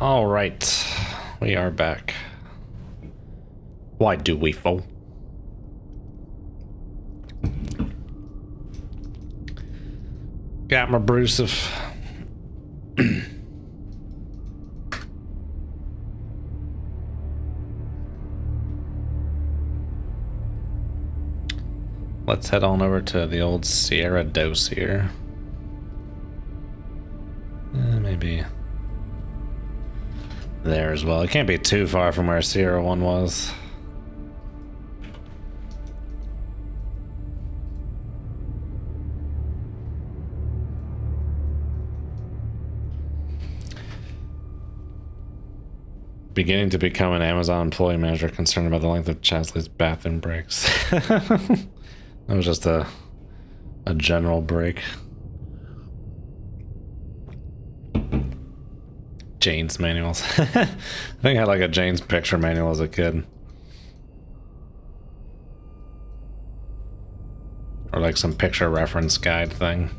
All right, we are back. Why do we fall? Got my Bruce. Let's head on over to the old Sierra Dose here. Maybe there as well. It can't be too far from where Sierra 1 was. Beginning to become an Amazon employee manager concerned about the length of Chasley's bathroom breaks. That was just a general break. Jane's manuals. I think I had like a Jane's picture manual as a kid. Or like some picture reference guide thing.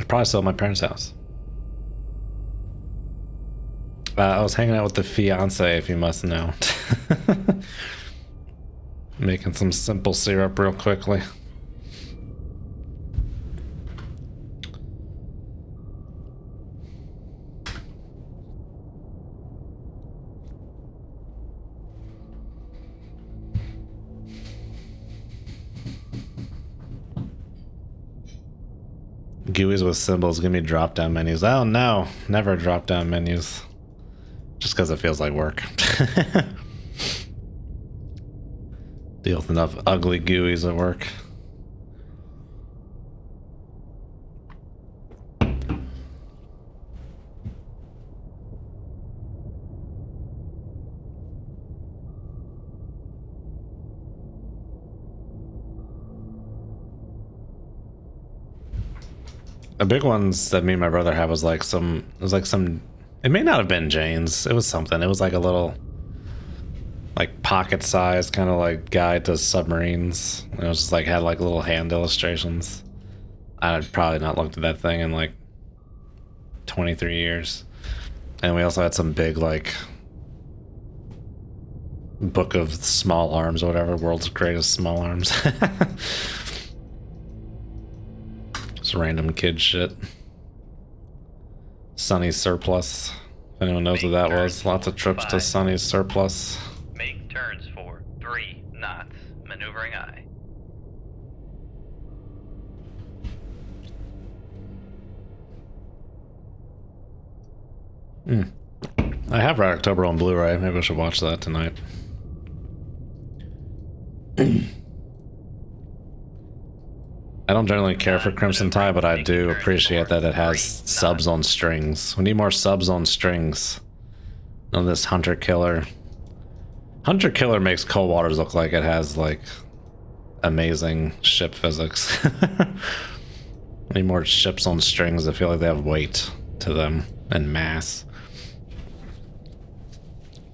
Probably still at my parents' house. I was hanging out with the fiance, if you must know. Making some simple syrup real quickly. GUIs with symbols give me drop-down menus. Oh no, never drop-down menus. Just because it feels like work. Deal with enough ugly GUIs at work. The big ones that me and my brother had was like some, it may not have been Jane's, it was something. It was like a little, like pocket size kind of like guide to submarines. It was just like, had like little hand illustrations. I'd probably not looked at that thing in like 23 years. And we also had some big like book of small arms or whatever, world's greatest small arms. Just random kid shit. Sunny's Surplus. If anyone knows what that was. Lots of trips to Sunny's Surplus. Make turns for 3 knots. Maneuvering aye. I have Red October on Blu-ray. Maybe I should watch that tonight. I don't generally care for Crimson Tide, but I do appreciate that it has subs on strings. We need more subs on strings on this Hunter Killer. Hunter Killer makes Cold Waters look like it has like amazing ship physics. We need more ships on strings that feel like they have weight to them and mass.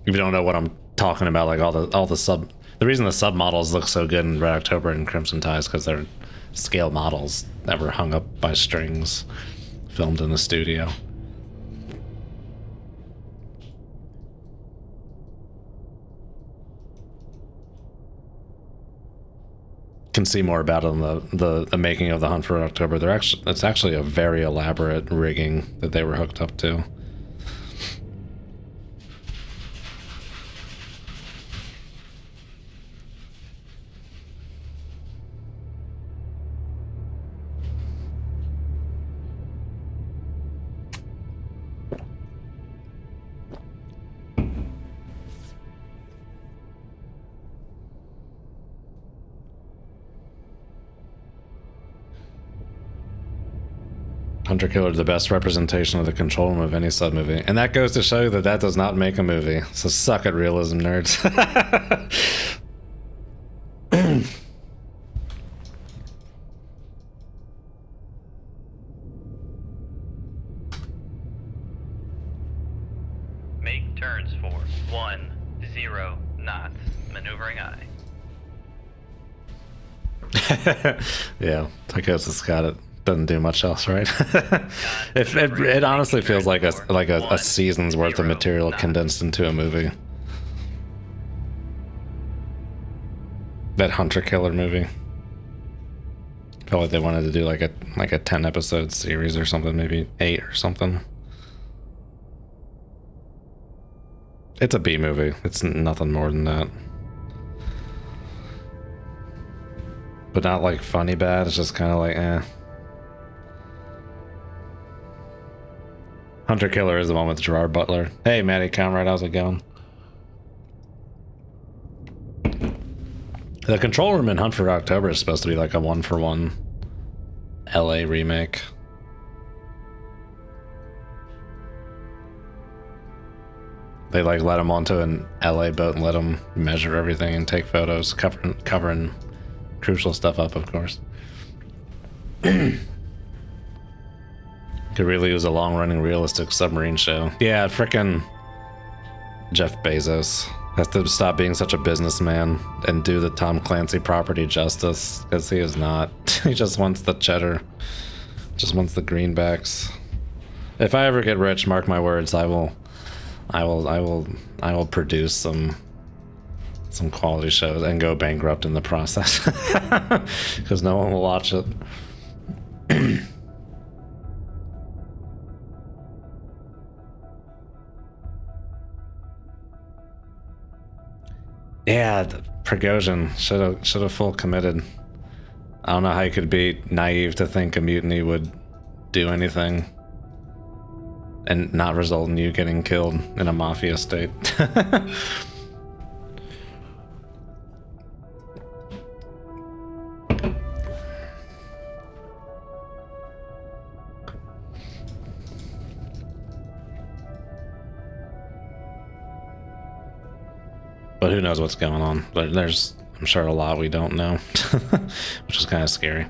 If you don't know what I'm talking about, like all the sub, the reason the sub models look so good in Red October and Crimson Tide is because they're scale models that were hung up by strings, filmed in the studio. Can see more about it in the making of the Hunt for October. It's actually a very elaborate rigging that they were hooked up to. Hunter Killer is the best representation of the control room of any sub movie. And that goes to show you that that does not make a movie. So suck at realism, nerds. Make turns for 10 knots. Maneuvering aye. Yeah, Tychosis got it. Doesn't do much else, right? It honestly feels like a season's worth of material condensed into a movie. That hunter killer movie. Felt like they wanted to do like a 10 episode series or something, maybe 8 or something. It's a B movie. It's nothing more than that. But not like funny bad. It's just kind of like eh. Hunter Killer is the one with Gerard Butler. Hey, Maddie Comrade, how's it going? The Control Room in Hunt for October is supposed to be like a 1-for-1 LA remake. They like let him onto an LA boat and let him measure everything and take photos, covering crucial stuff up, of course. Could really use a long-running realistic submarine show. Yeah, frickin' Jeff Bezos has to stop being such a businessman and do the Tom Clancy property justice, because he is not. He just wants the cheddar. Just wants the greenbacks. If I ever get rich, mark my words, I will produce some quality shows and go bankrupt in the process. Because no one will watch it. Yeah, Prigozhin should have full committed. I don't know how you could be naive to think a mutiny would do anything and not result in you getting killed in a mafia state. But who knows what's going on. But there's, I'm sure, a lot we don't know, which is kind of scary.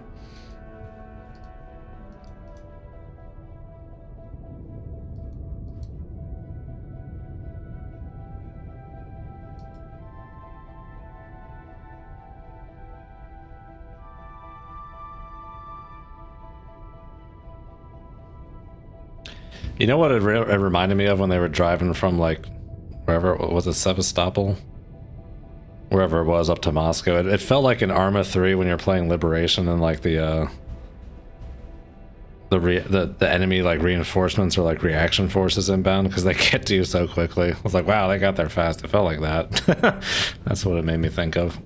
You know what it reminded me of when they were driving from, like, wherever, was it Sevastopol? Wherever it was, up to Moscow. It felt like in Arma 3 when you're playing Liberation and like the enemy like reinforcements or like reaction forces inbound, because they get to you so quickly. I was like, wow, they got there fast. It felt like that. That's what it made me think of.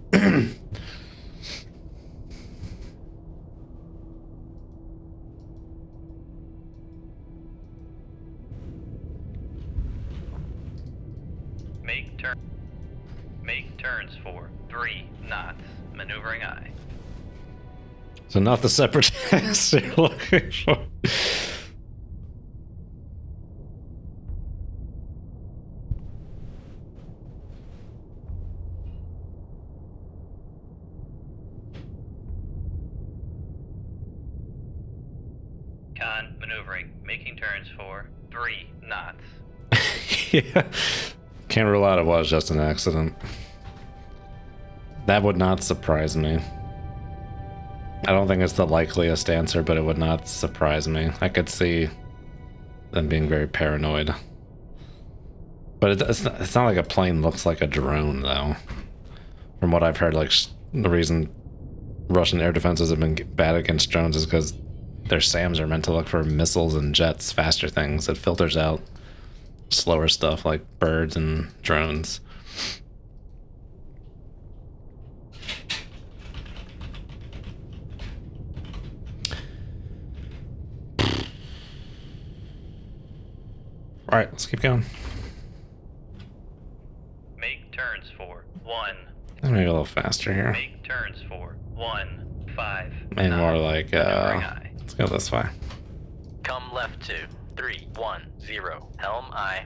Make turns for 3 knots. Maneuvering aye. So not the separatists you're looking for. Con maneuvering. Making turns for 3 knots. Yeah. Can't rule out it was just an accident. That would not surprise me. I don't think it's the likeliest answer, but it would not surprise me. I could see them being very paranoid. But it's not like a plane looks like a drone, though. From what I've heard, like, the reason Russian air defenses have been bad against drones is because their SAMs are meant to look for missiles and jets, faster things. It filters out slower stuff like birds and drones. All right, let's keep going. Make turns for 1. Let me go a little faster here. Make turns for 1, 5. Maybe 9, more like, maneuvering aye. let's go this way. Come left to 3, 1, 0. Helm aye.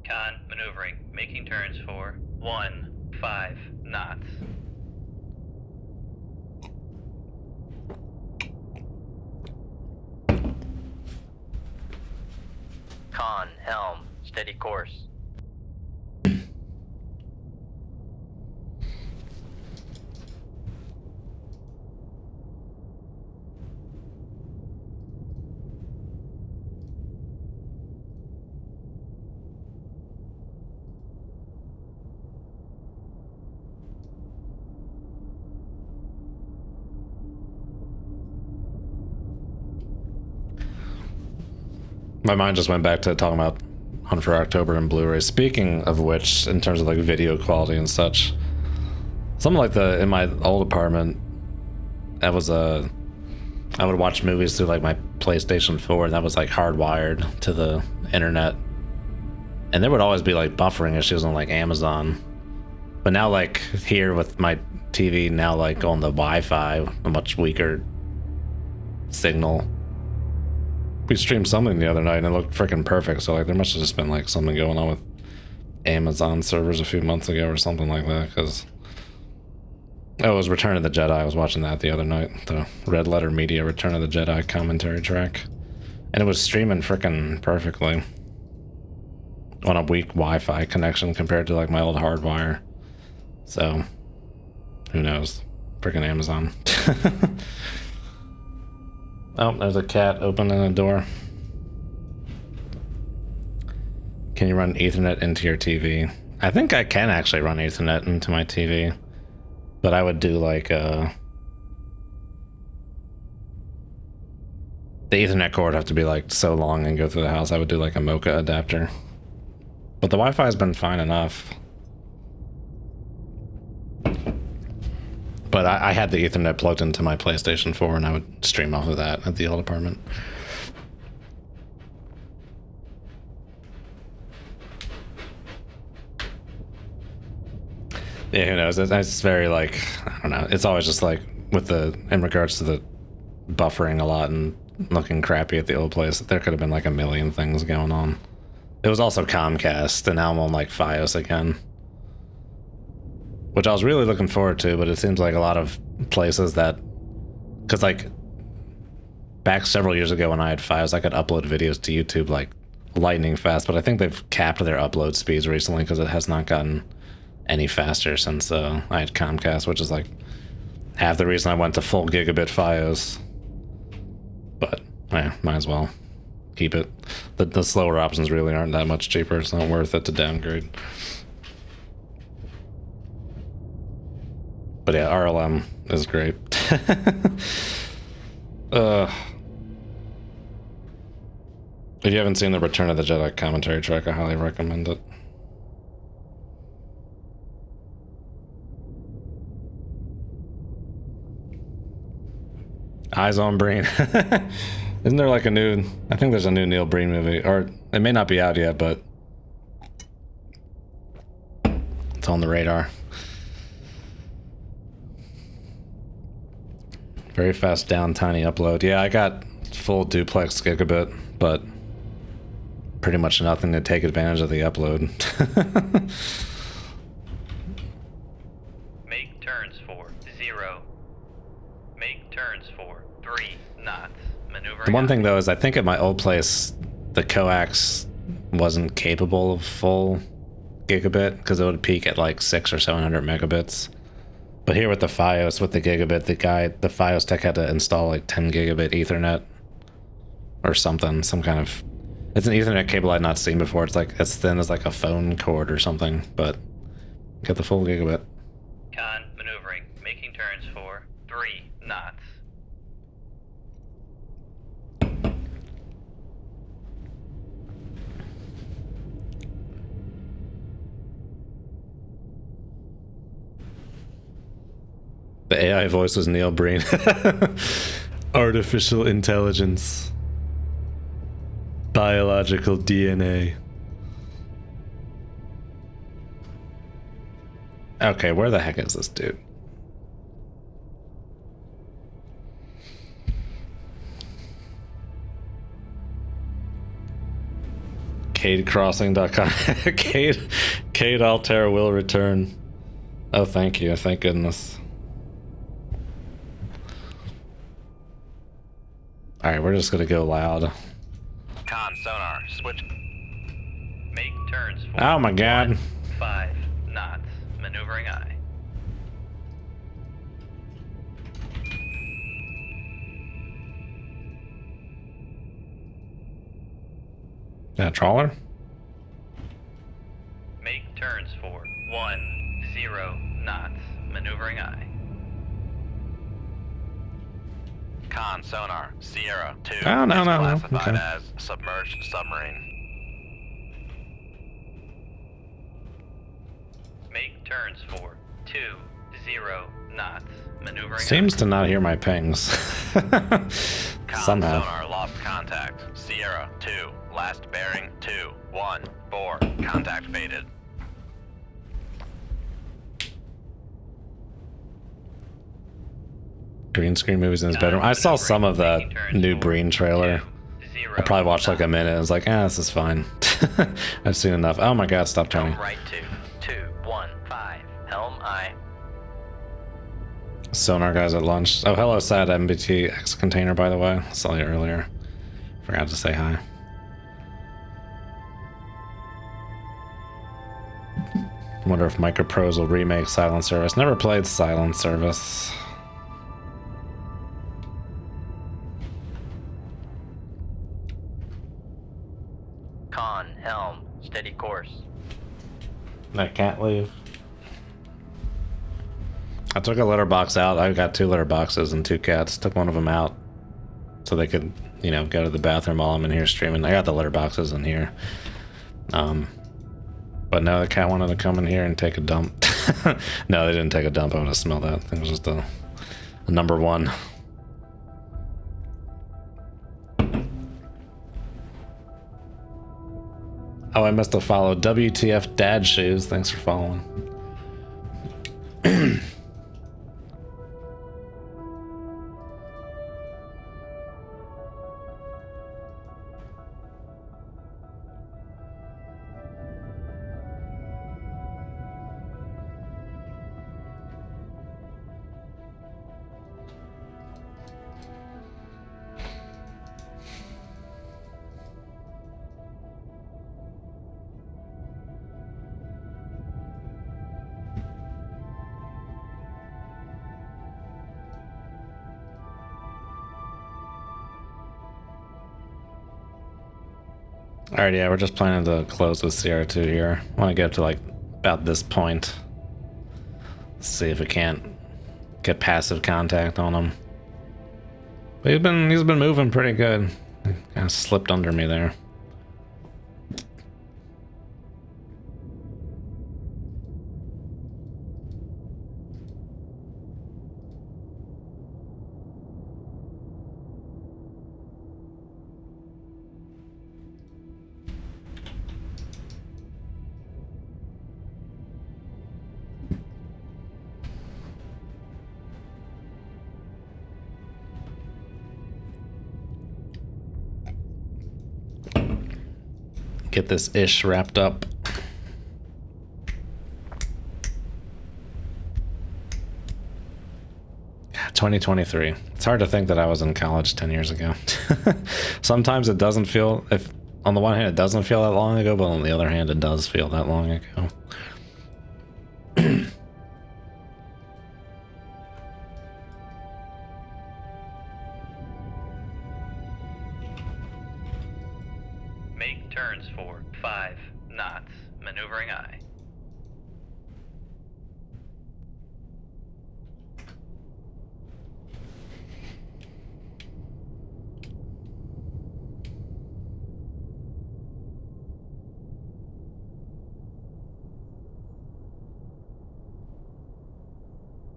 Con maneuvering. Making turns for 1, 5 knots. Con helm. Steady course. My mind just went back to talking about Hunt for October and Blu-ray. Speaking of which, in terms of like video quality and such, something like in my old apartment, that was I would watch movies through like my PlayStation 4, and that was like hardwired to the internet. And there would always be like buffering issues on like Amazon. But now like here with my TV now like on the Wi-Fi, a much weaker signal. We streamed something the other night and it looked freaking perfect. So like there must have just been like something going on with Amazon servers a few months ago or something like that. Because it was Return of the Jedi. I was watching that the other night. The Red Letter Media Return of the Jedi commentary track. And it was streaming freaking perfectly on a weak Wi-Fi connection compared to like my old hardwire. So who knows? Freaking Amazon. Oh, there's a cat opening a door. Can you run Ethernet into your TV? I think I can actually run Ethernet into my TV, but I would do like the Ethernet cord would have to be like so long and go through the house. I would do like a Mocha adapter, but the Wi-Fi has been fine enough. But I had the Ethernet plugged into my PlayStation 4 and I would stream off of that at the old apartment. Yeah, who knows? It's very like, I don't know. It's always just like in regards to the buffering a lot and looking crappy at the old place, there could have been like a million things going on. It was also Comcast, and now I'm on like Fios again, which I was really looking forward to, but it seems like a lot of places that, because like back several years ago when I had Fios, I could upload videos to YouTube like lightning fast, but I think they've capped their upload speeds recently because it has not gotten any faster since I had Comcast, which is like half the reason I went to full gigabit Fios. But yeah, might as well keep it. The slower options really aren't that much cheaper. It's not worth it to downgrade. But yeah, RLM is great. If you haven't seen the Return of the Jedi commentary track, I highly recommend it. Eyes on Breen. Isn't there like I think there's a new Neil Breen movie, or it may not be out yet, but it's on the radar. Very fast down, tiny upload. Yeah, I got full duplex gigabit, but pretty much nothing to take advantage of the upload. Make turns for 0. Make turns for 3 knots. Maneuvering. The one thing though is I think at my old place, the coax wasn't capable of full gigabit because it would peak at like 600 or 700 megabits. But here with the Fios, with the gigabit, the Fios tech had to install like 10 gigabit Ethernet or something, some kind of, it's an Ethernet cable I'd not seen before. It's like as thin as like a phone cord or something, but get the full gigabit. Con maneuvering, making turns for 3 knots. The AI voice was Neil Breen. Artificial intelligence. Biological DNA. Okay, where the heck is this dude? CadeCrossing.com. Cade Altair will return. Oh, thank you. Thank goodness. Alright, we're just gonna go loud. Con sonar, switch. Make turns for Oh my god. 5 knots. Maneuvering eye. That trawler? Make turns for 10 knots. Maneuvering eye. Con sonar, Sierra 2. Oh, no, is no, no. classified Okay. as submerged submarine. Make turns for 20 knots. Maneuvering Seems aye. to not hear my pings. Con Somehow. sonar lost contact. Sierra 2. Last bearing 214. Contact faded. Green screen movies in his bedroom. I saw some of that new Breen trailer. I probably watched like a minute. I was like, ah, this is fine. I've seen enough. Oh my god, stop turning. Helm right 215. Helm I. Sonar guys at lunch. Oh, hello, sad MBTX container, by the way. Saw you earlier. Forgot to say hi. Wonder if Microprose will remake Silent Service. Never played Silent Service. Con, helm, steady course. I can't leave. I took a litter box out. I got 2 litter boxes and 2 cats. Took one of them out so they could, you know, go to the bathroom while I'm in here streaming. I got the litter boxes in here. But no, the cat wanted to come in here and take a dump. No, they didn't take a dump. I would have smelled that. I think it was just a number 1. Oh, I must have followed WTF Dad Shoes. Thanks for following. Alright, yeah, we're just planning to close with CR2 here. I want to get up to like about this point. See if we can't get passive contact on him. But he's been moving pretty good. He kind of slipped under me there. Get this ish wrapped up. Yeah, 2023. It's hard to think that I was in college 10 years ago. Sometimes it doesn't feel, if on the one hand it doesn't feel that long ago, but on the other hand it does feel that long ago. Make turns for 5 knots. Maneuvering aye.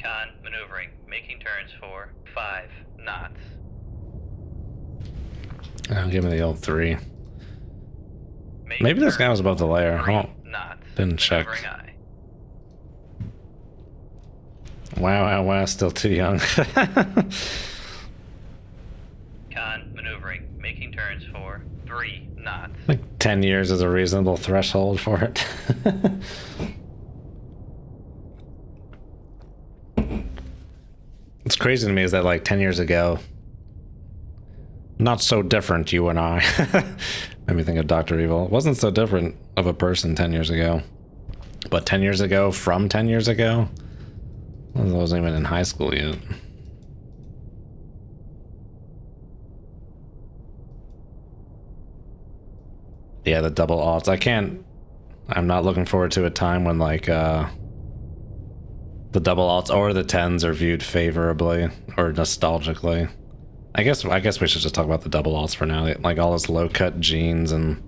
Con maneuvering. Making turns for 5 knots. Oh, give me the old 3. Make Maybe this guy turns was above the layer. I 3 don't- knots. didn't check. Maneuvering aye. Wow, still too young. Con maneuvering. Making turns for 3 knots. Like 10 years is a reasonable threshold for it. What's crazy to me is that like 10 years ago, not so different, you and I. Made me think of Dr. Evil. It wasn't so different of a person 10 years ago. But 10 years ago from 10 years ago? I wasn't even in high school yet. Yeah, the double alts. I'm not looking forward to a time when like the double alts or the 10s are viewed favorably or nostalgically. I guess we should just talk about the double alts for now. Like all this low cut jeans and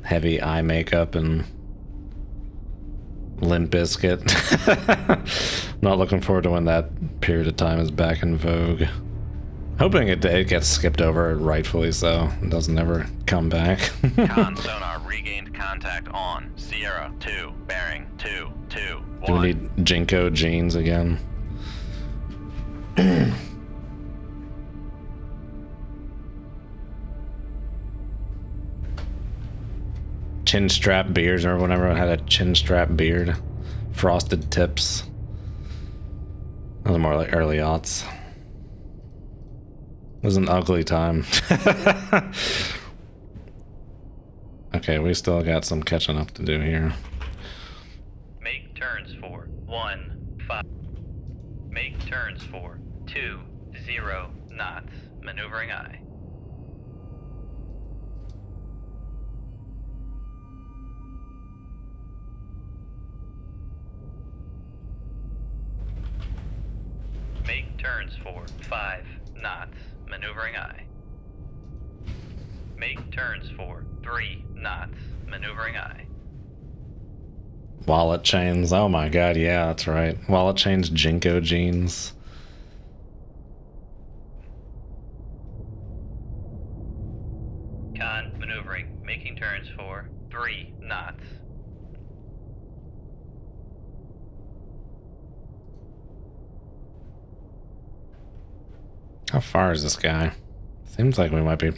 heavy eye makeup and Limp Bizkit. Not looking forward to when that period of time is back in vogue. Hoping it gets skipped over, rightfully so. It doesn't ever come back. Con sonar regained contact on Sierra 2, bearing 221. Do we need Jinko jeans again? Chin strap beards, or whenever I had a chin strap beard. Frosted tips. That was more like early aughts. It was an ugly time. Okay, we still got some catching up to do here. Make turns for 1, 5. Make turns for 2, 0 knots. Maneuvering eye. Make turns for 5 knots. Maneuvering eye. Make turns for 3 knots. Maneuvering eye. Wallet chains. Oh my god, yeah, that's right. Wallet chains, Jinko jeans. Con maneuvering. Making turns for 3 knots. How far is this guy? Seems like we might be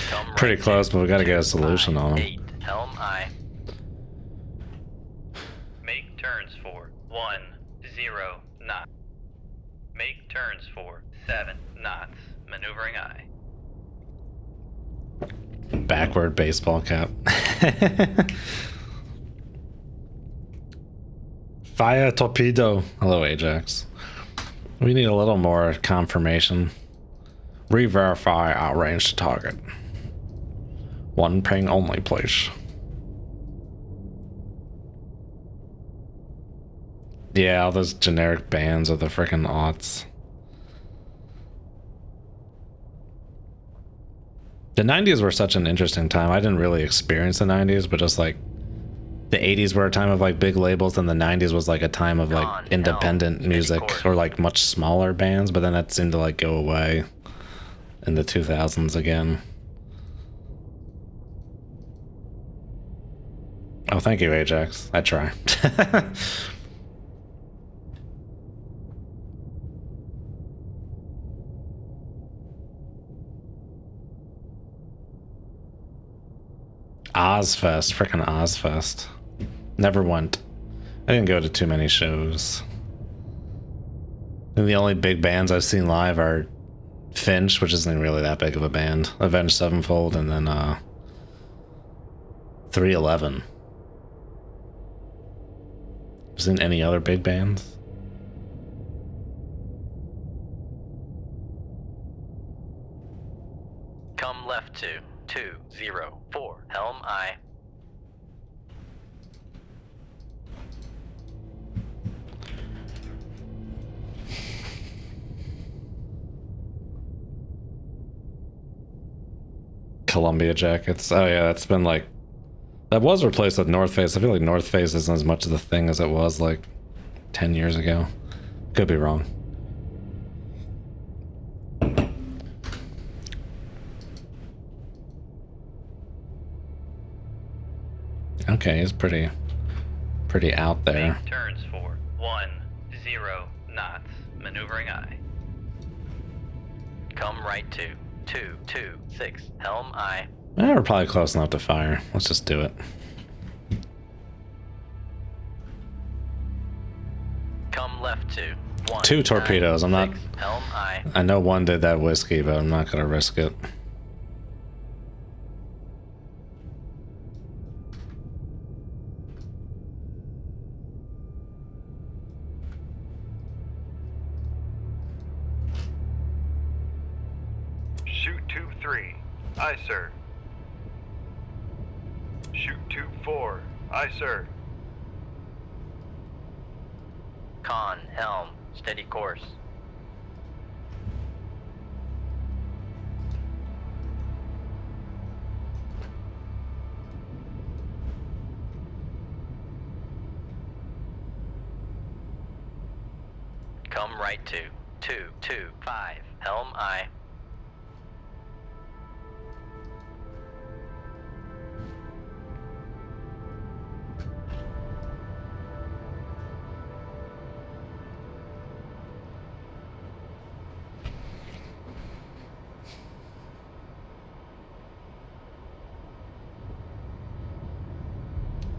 Come pretty right close, to but we gotta get a solution on him. 8, helm eye. Make turns for 1, 0 knots. Make turns for 7 knots. Maneuvering eye. Backward baseball cap. Fire torpedo. Hello, Ajax. We need a little more confirmation. Re-verify outrange to target. One ping only, please. Yeah, all those generic bands are the frickin' aughts. The 90s were such an interesting time. I didn't really experience the 90s, but just like the 80s were a time of like big labels, and the 90s was like a time of like independent music or like much smaller bands, but then that seemed to like go away in the 2000s again. Oh, thank you, Ajax. I try. Ozfest, frickin' Ozfest. Never went. I didn't go to too many shows. And the only big bands I've seen live are Finch, which isn't really that big of a band, Avenged Sevenfold, and then 311. Isn't any other big bands? Come left to 204, helm eye. Columbia jackets. Oh yeah, that's been like... That was replaced with North Face. I feel like North Face isn't as much of the thing as it was like 10 years ago. Could be wrong. Okay, he's pretty out there. Make turns for 1, 0 knots. Maneuvering eye. Come right to 226, helm eye. We're probably close enough to fire. Let's just do it. Come left to 1, 2 torpedoes. I'm not... helm eye. I know one did that whiskey, but I'm not gonna risk it. Shoot 2-3. Aye, sir. Shoot 2-4. Aye, sir. Con, helm, steady course. Come right to 225. Helm I.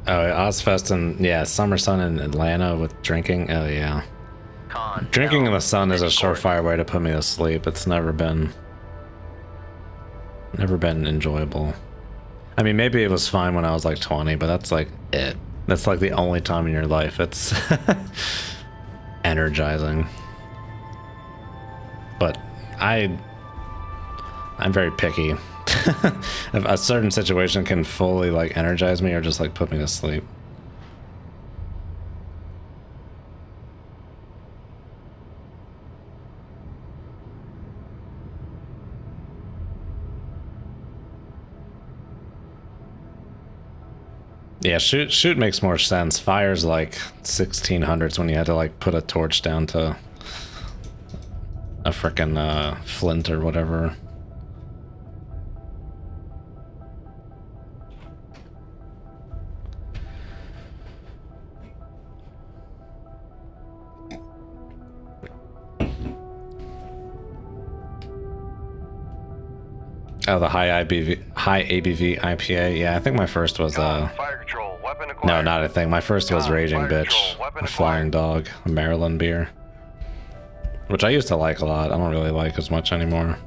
Oh, Ozfest and yeah, Summer Sun in Atlanta with drinking. Oh yeah, Con. drinking in Helm. the sun is a Steady course. surefire way to put me to sleep. It's never been enjoyable. I mean, maybe it was fine when I was like 20, but that's like it. That's like the only time in your life it's energizing. But I'm very picky. If a certain situation can fully like energize me or just like put me to sleep. Yeah, shoot makes more sense. Fire's like 1600s when you had to like put a torch down to a frickin' flint or whatever. Oh, the high ABV IPA. Yeah, I think my first was Fire control, weapon acquired. no, not a thing. My first was Con, Raging fire Bitch, control, weapon a Flying Dog, a Maryland beer, which I used to like a lot. I don't really like as much anymore.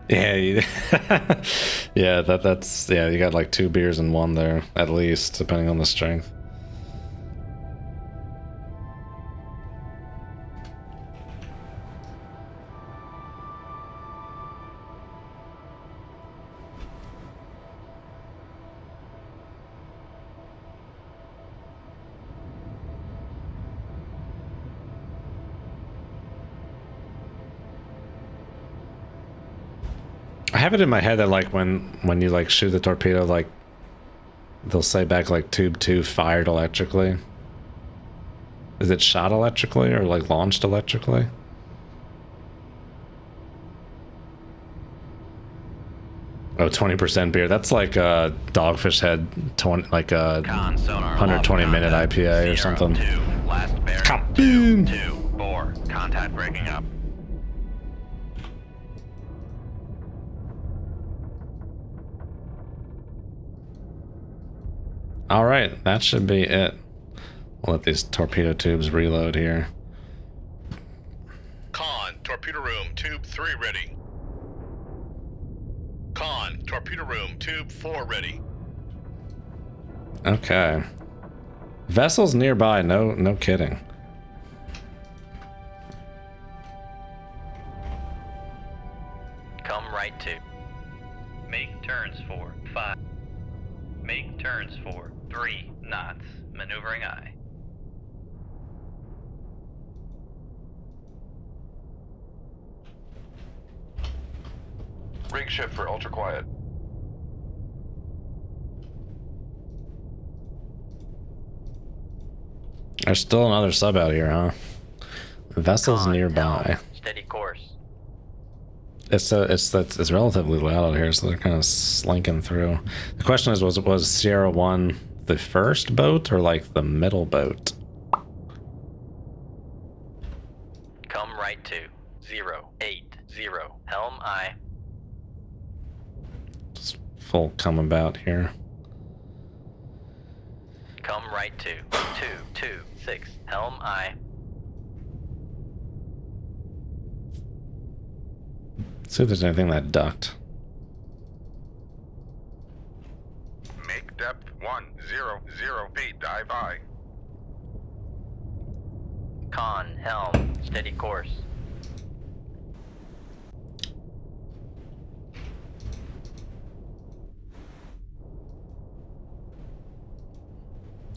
Yeah, yeah, that's yeah. You got like 2 beers in one there, at least, depending on the strength. I have it in my head that like when you like shoot the torpedo, like they'll say back like tube 2 fired electrically. Is it shot electrically or like launched electrically? Oh, 20% beer. That's like a Dogfish Head 20, like a Con sonar. 120 minute Contact. IPA or Sierra something. 2. Last bearing. Kaboom! 224. Contact breaking up. All right, that should be it. We'll let these torpedo tubes reload here. Con, torpedo room, tube 3 ready. Con, torpedo room, tube 4 ready. Okay. Vessels nearby, no kidding. Come right to. Make turns for 5. Make turns for 3 knots. Maneuvering I. Rig shift for ultra quiet. There's still another sub out here, huh? Vessels Con, nearby. helm. Steady course. It's relatively loud out here, so they're kind of slinking through. The question is, was Sierra 1 the first boat or like the middle boat? Come right to 080. Helm I. Just full come about here. Come right to 226. Helm I. See if there's anything that ducked. Make depth 100 feet. Dive by. Con, helm. Steady course.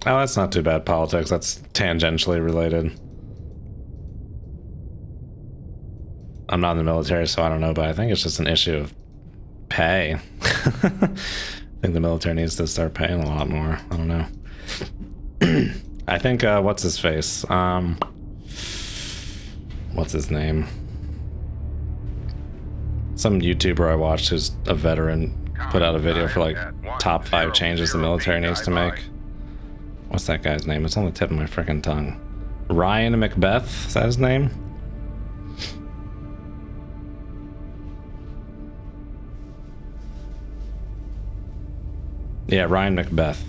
Oh, that's not too bad politics. That's tangentially related. I'm not in the military, so I don't know, but I think it's just an issue of pay. think the military needs to start paying a lot more. I don't know. I think, what's his face? What's his name? Some YouTuber I watched who's a veteran put out a video for like top 5 changes the military needs to make. What's that guy's name? It's on the tip of my freaking tongue. Ryan Macbeth, is that his name? Yeah, Ryan Macbeth.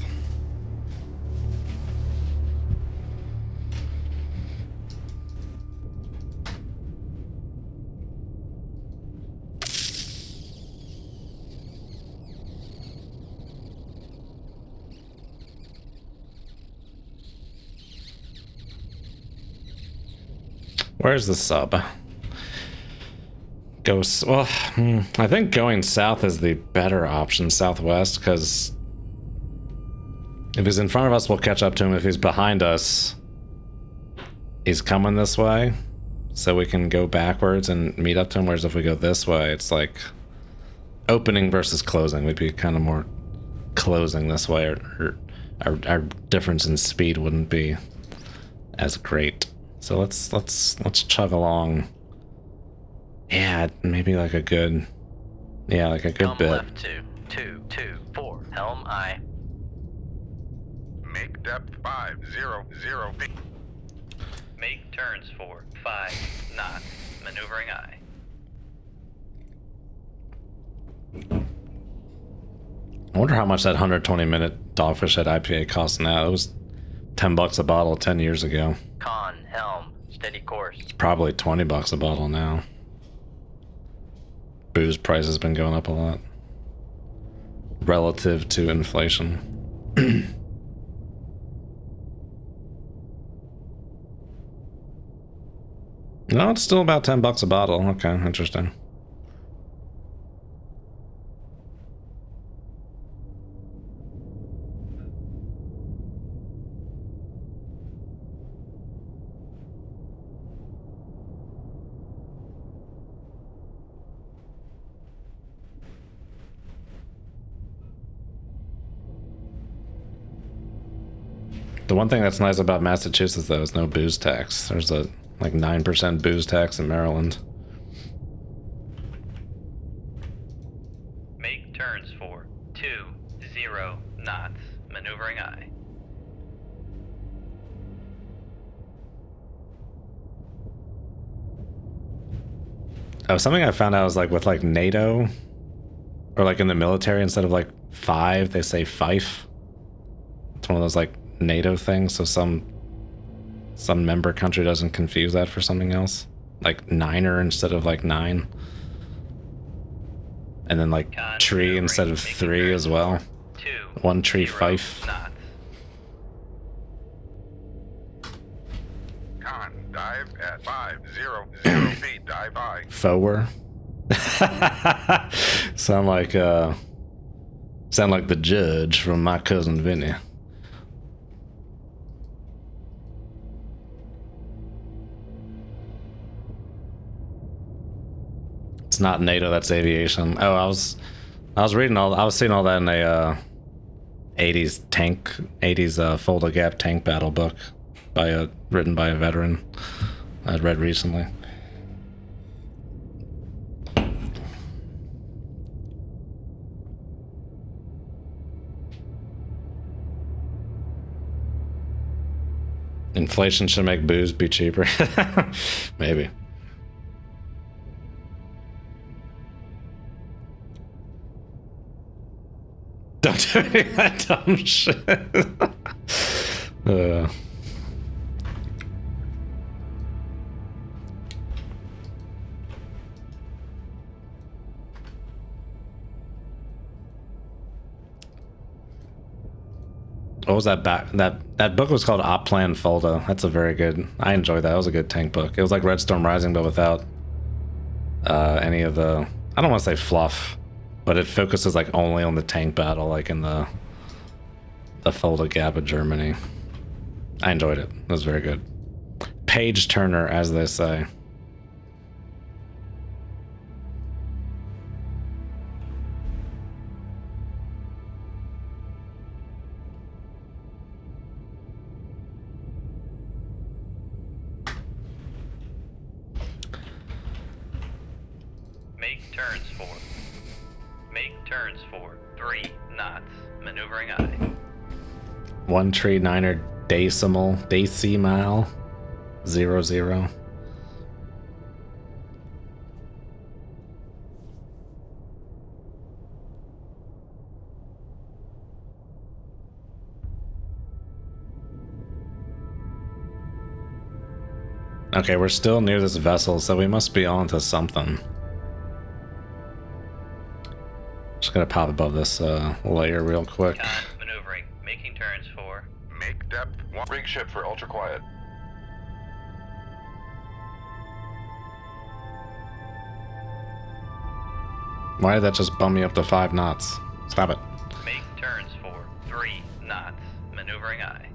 Where's the sub? Well, I think going south is the better option, southwest, because if he's in front of us, we'll catch up to him. If he's behind us, he's coming this way, so we can go backwards and meet up to him, whereas if we go this way, it's like opening versus closing. We'd be kind of more closing this way, or our difference in speed wouldn't be as great. So let's chug along. Yeah, maybe like a good, like a good Helm bit. left 224. Helm I. Make depth 500 feet. Make turns for 5 knots. Maneuvering I. I wonder how much that 120-minute Dogfish Head IPA costs now. It was $10 a bottle 10 years ago. Con, helm, steady course. It's probably $20 a bottle now. Booze price has been going up a lot relative to inflation. No, it's still about $10 a bottle. Okay, interesting. The one thing that's nice about Massachusetts, though, is no booze tax. There's a like 9% booze tax in Maryland. Make turns for 20 knots. Maneuvering I. Oh, something I found out was like with like NATO, or like in the military, instead of like 5, they say fife. It's one of those like NATO things, so some member country doesn't confuse that for something else, like niner instead of like 9, and then like tree instead of 3 as well. 1 tree fife. Knots. Con, dive at 500 feet. Dive I. Forward. sound like the judge from My Cousin Vinny. It's not NATO, that's aviation. Oh, I was seeing all that in a 80s Fulda Gap tank battle book written by a veteran I'd read recently. Inflation should make booze be cheaper. Maybe. Don't do any of that dumb shit. What was that that book was called Op Plan Fulda. That's a very good. I enjoyed that. It was a good tank book. It was like Red Storm Rising, but without any of the. I don't want to say fluff, but it focuses like only on the tank battle, like in the Fulda Gap of Germany. I enjoyed it. It was very good. Page turner, as they say. turns for 3 knots. Maneuvering aye. 139er decimal 00. Okay, we're still near this vessel, so we must be on to something. Just gonna pop above this layer real quick. Con maneuvering. Making turns for. Make depth 1. Rig ship for ultra quiet. Why did that just bump me up to 5 knots? Stop it. Make turns for 3 knots. Maneuvering aye.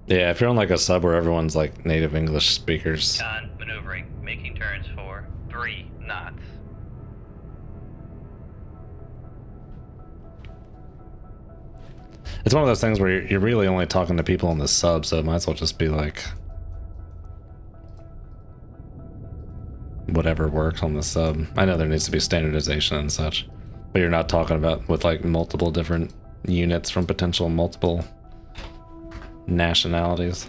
Yeah, if you're on like a sub where everyone's like native English speakers. Con maneuvering. Making turns for 3 knots. It's one of those things where you're really only talking to people on the sub, so it might as well just be like whatever works on the sub. I know there needs to be standardization and such, but you're not talking about with like multiple different units from potential multiple nationalities.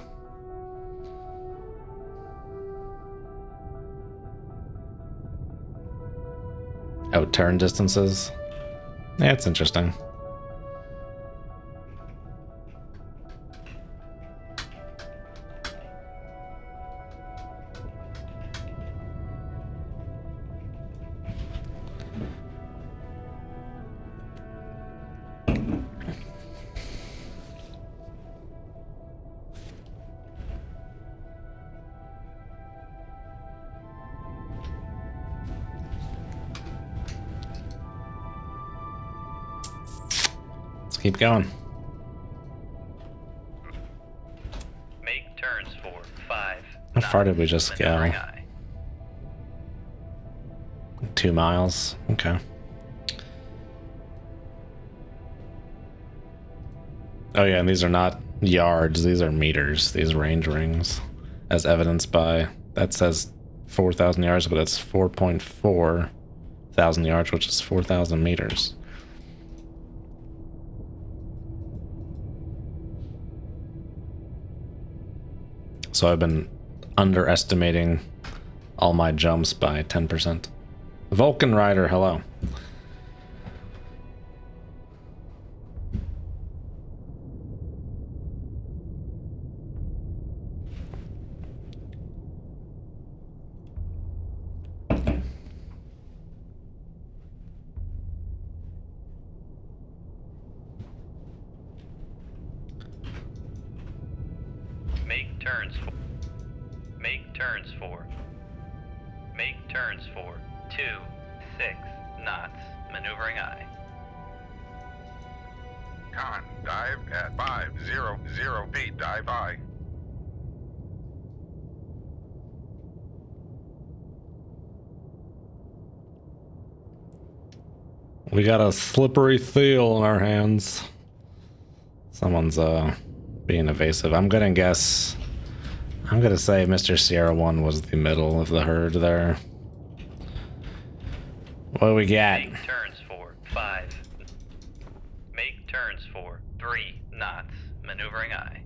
Oh, turn distances. Yeah, it's interesting. Keep going. Make turns for 5 How far did we just go? Maneuvering aye. 2 miles. Okay. Oh yeah, and these are not yards, these are meters, these range rings. As evidenced by, that says 4,000 yards, but it's 4.4 thousand yards, which is 4,000 meters. So I've been underestimating all my jumps by 10%. Vulcan Rider, hello. Make turns for. Make turns for. Make turns for 2, 6 knots. Maneuvering aye. Con, dive at 500 feet. Dive aye. We got a slippery seal in our hands. Someone's being evasive. I'm gonna guess. I'm gonna say Mr. Sierra 1 was the middle of the herd there. What do we got? Make turns for 5. Make turns for 3 knots. Maneuvering aye.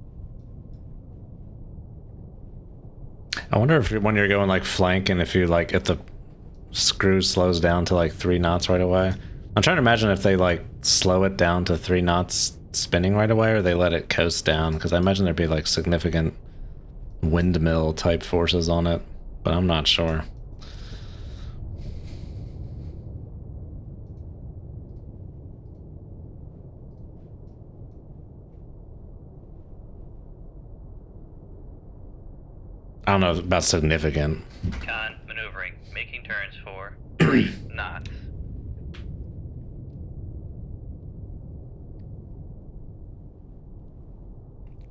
I wonder if when you're going like flank and if you like if the screw slows down to like 3 knots right away. I'm trying to imagine if they like slow it down to 3 knots spinning right away or they let it coast down, because I imagine there'd be like significant windmill type forces on it, but I'm not sure. I don't know about significant. Con maneuvering. Making turns for 3 knots.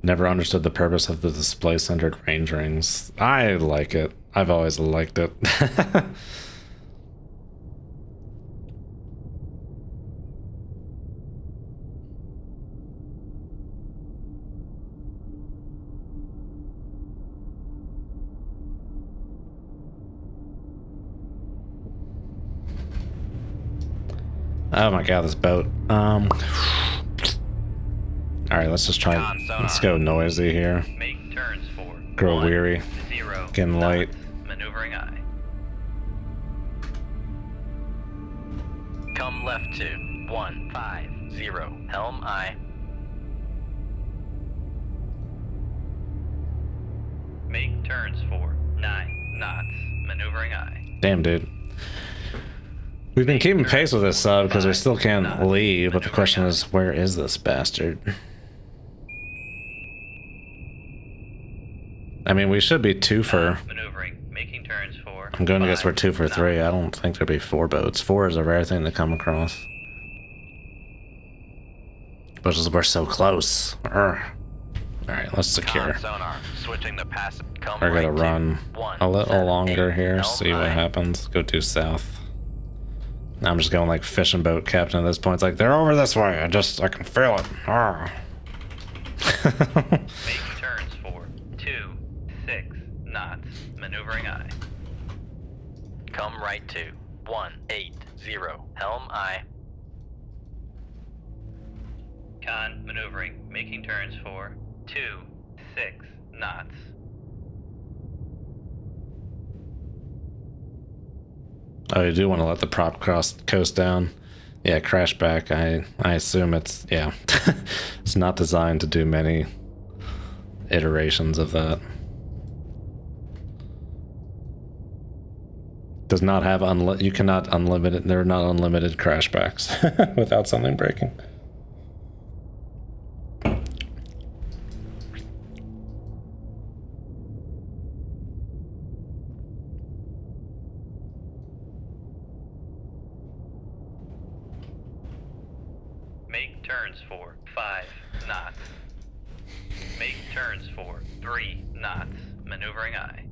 Never understood the purpose of the display-centered range rings. I like it. I've always liked it. Oh my god, this boat. Alright, let's just try. Let's go noisy here. Make turns for Grow 1, weary. 0 Getting light. knots. Maneuvering aye. Come left to 150. Helm aye. Make turns for 9 knots. Maneuvering aye. Damn, dude. We've been keeping pace with this sub because we still can't leave, but the question is, where is this bastard? I mean, we should be 2 for... Maneuvering. Making turns for I'm going to guess we're 2 for 3. knots. I don't think there'd be 4 boats. 4 is a rare thing to come across. But we're so close. Alright, let's secure. Con sonar. Switching to passive. Come We're gonna right to run a little 178. longer here, Helm see what aye. happens. Go due south. I'm just going like fishing boat captain at this point. It's like, they're over this way. I can feel it. Arr. Make turns for 26 knots. Maneuvering aye. Come right to 180. Helm aye. Con maneuvering. Making turns for 26 knots. Oh, you do want to let the prop cross coast down. Yeah, crash back. I assume it's, yeah. It's not designed to do many iterations of that. Does not have you cannot unlimited, there are not unlimited crashbacks without something breaking. Make turns for 5 knots. Make turns for 3 knots. Maneuvering aye.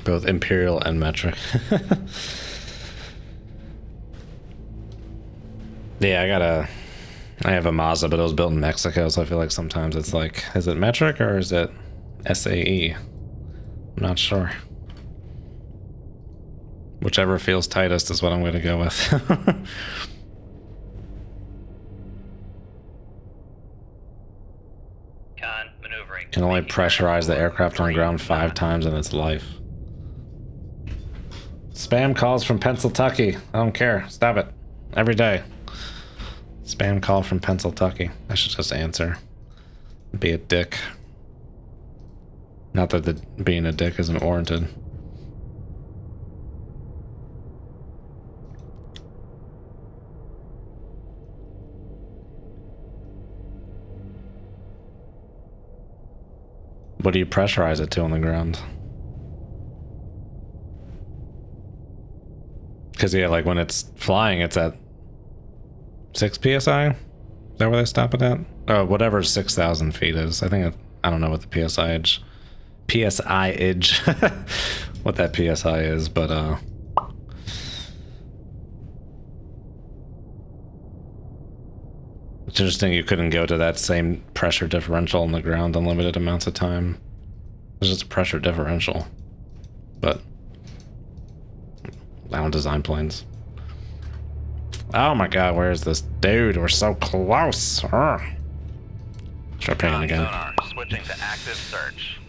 Both imperial and metric. Yeah, I have a Mazda, but it was built in Mexico, so I feel like sometimes it's like, is it metric or is it SAE? I'm not sure. Whichever feels tightest is what I'm going to go with. Con maneuvering. Can only Making turns pressurize the for aircraft on 3 ground 5 knots. times in its life. Spam calls from Pennsylvania. I don't care. Stop it. Every day. Spam call from Pennsylvania. I should just answer. Be a dick. Not that being a dick isn't warranted. What do you pressurize it to on the ground? Because, yeah, like when it's flying, it's at 6 psi? Is that where they stop it at? Oh, whatever 6,000 feet is. I think, I don't know what the PSI-age, what that PSI is, but, it's interesting you couldn't go to that same pressure differential on the ground unlimited amounts of time. It's just a pressure differential. But I don't design planes. Oh my god, where is this dude? We're so close. Urgh. Start pinging again. Sonar. Switching to active search.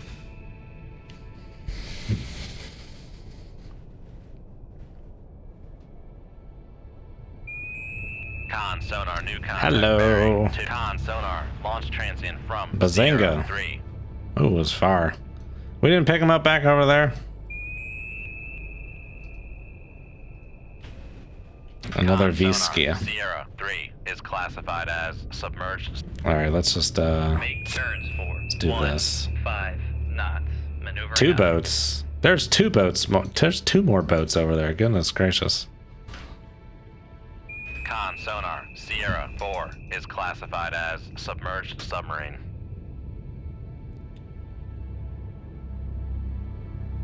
Con sonar, new contact. Hello. bearing to Con sonar, launch transient from Bazinga. 03. Oh, it was far. We didn't pick him up back over there. Another Con sonar, V-Skia. Sierra 3 is classified as submerged. Alright, let's just Make turns for do 1, this. 5 knots. Maneuvering 2 aye. boats. There's 2 boats. There's 2 more boats over there. Goodness gracious. Con sonar, Sierra 4 is classified as submerged submarine.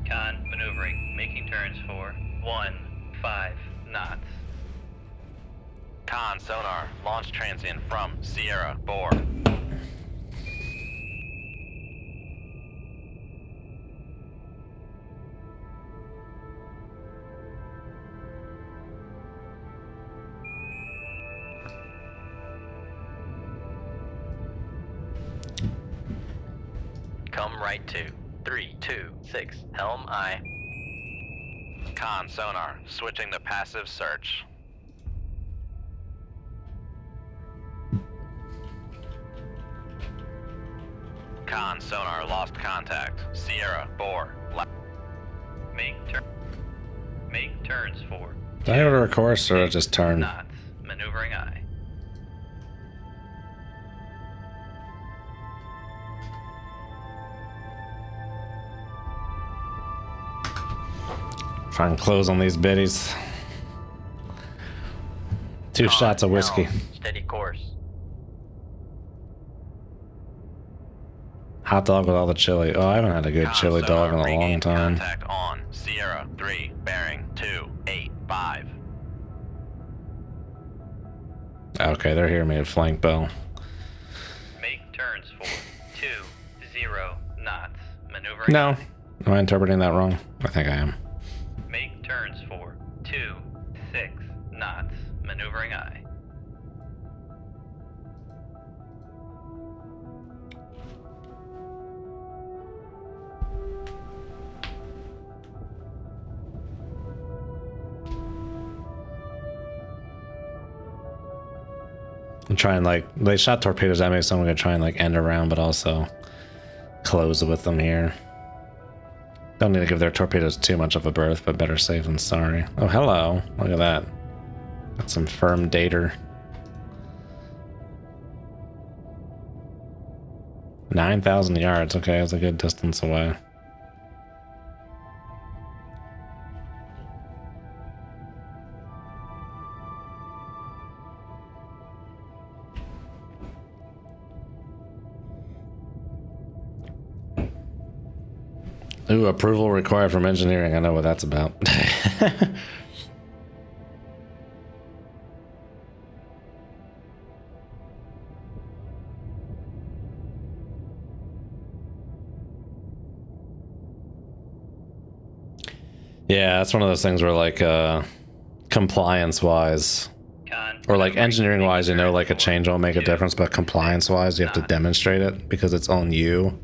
Con maneuvering. Making turns for 1, 5 knots. Con sonar, launch transient from Sierra 4. Come right to 326, helm I. Con sonar, switching to passive search. Con sonar lost contact. Sierra 4. Make turns for Did I order a course or just turn? knots. Maneuvering I. Try and close on these biddies. 2 shots of whiskey. Helm, steady course. Hot dog with all the chili. Oh, I haven't had a good Con chili dog in sonar, a long regain time. Contact on Sierra 3, bearing 285. Okay, they're hearing me at flank bell. Make turns for 20 knots. Maneuvering No. I. Am I interpreting that wrong? I think I am. Make turns for 26 knots. Maneuvering I. I'm trying like they shot torpedoes at me, so I'm gonna try and like end around, but also close with them here. Don't need to give their torpedoes too much of a berth, but better safe than sorry. Oh, hello! Look at that. Got some firm dater. 9,000 yards. Okay, that's a good distance away. Ooh, approval required from engineering. I know what that's about. Yeah, that's one of those things where like compliance wise Con. or like engineering wise, you know, like a change won't make a difference, but compliance wise you have to demonstrate it because it's on you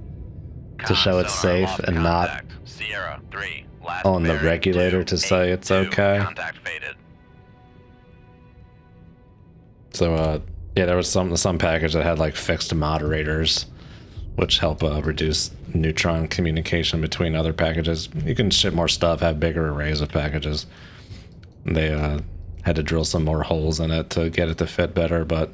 to show it's Sonar safe lost and not contact. Sierra 3, last on the bearing regulator to say it's 282, okay. Contact faded. So yeah, there was some package that had like fixed moderators which help reduce neutron communication between other packages. You can ship more stuff, have bigger arrays of packages. They had to drill some more holes in it to get it to fit better, but